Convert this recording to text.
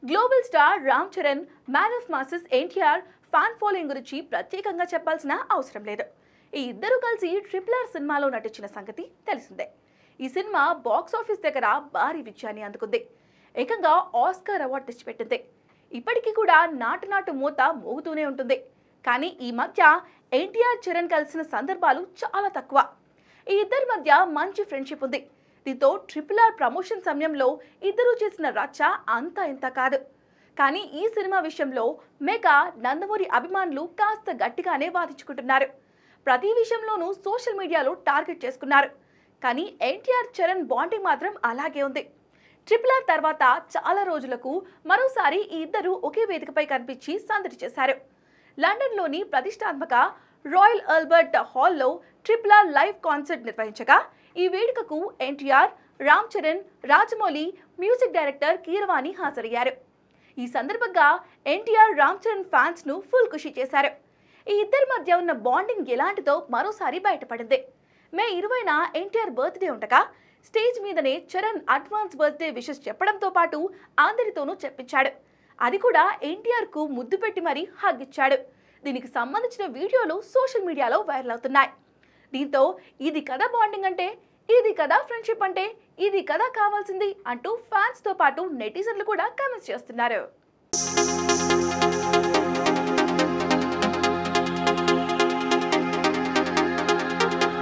Global star Ram Charan, man of masses NTR fan following గురించి ప్రత్యేకంగా చెప్పాల్సిన అవసరం లేదు. ఈ ఇద్దరు కలిసి RRR సినిమాలో నటించిన సంగతి తెలిసిందే. ఈ సినిమా బాక్స్ ఆఫీస్ దగ్గర భారీ విజయాన్ని అందుకుంది. ఏకంగా ఆస్కార్ అవార్డు తెచ్చిపెట్టింది. ఇప్పటికీ కూడా నాటు మూత మోగుతూనే ఉంటుంది. కానీ ఈ మధ్య ఎన్టీఆర్ చరణ్ కలిసిన సందర్భాలు చాలా తక్కువ. ఈ ఇద్దరి మధ్య మంచి ఫ్రెండ్షిప్ ఉంది. దీంతో RRR ప్రమోషన్ సమయంలో ఇద్దరు చేసిన రచ్చ అంతా ఇంత కాదు. కానీ ఈ సినిమా విషయంలో మెగా, నందమూరి అభిమానులు కాస్త గట్టిగానే వాదించుకుంటున్నారు. ప్రతి విషయంలోనూ సోషల్ మీడియాలో టార్గెట్ చేసుకున్నారు. కానీ ఎన్టీఆర్ చరణ్ బాండింగ్ మాత్రం అలాగే ఉంది. RRR తర్వాత చాలా రోజులకు మరోసారి ఈ ఇద్దరు ఒకే వేదికపై కనిపించి సందడి చేశారు. లండన్లోని ప్రతిష్టాత్మక రాయల్ ఆల్బర్ట్ హాల్లో RRR లైవ్ కాన్సర్ట్ నిర్వహించగా ఈ వేడుకకు ఎన్టీఆర్, రామ్ చరణ్, రాజమౌళి, మ్యూజిక్ డైరెక్టర్ కీరవాణి హాజరయ్యారు. ఈ సందర్భంగా ఎన్టీఆర్, రామ్ చరణ్ ఫ్యాన్స్ ను ఫుల్ ఖుషి చేశారు. ఈ ఇద్దరి మధ్య ఉన్న బాండింగ్ ఎలాంటిదో మరోసారి బయటపడింది. మే 20న ఎన్టీఆర్ బర్త్డే ఉండగా స్టేజ్ మీదనే చరణ్ అడ్వాన్స్ బర్త్డే విషెస్ చెప్పడంతో పాటు అందరితోనూ చెప్పించాడు. అది కూడా ఎన్టీఆర్ కు ముద్దు పెట్టి మరీ హగ్ ఇచ్చాడు. దీనికి సంబంధించిన వీడియోలు సోషల్ మీడియాలో వైరల్ అవుతున్నాయి. దీంతో ఇది కదా బాండింగ్ అంటే, ఇది కదా ఫ్రెండ్షిప్ అంటే, ఇది కదా కావాల్సింది అంటూ ఫ్యాన్స్ తో పాటు నెటిజన్లు కూడా కామెంట్స్ చేస్తున్నారు.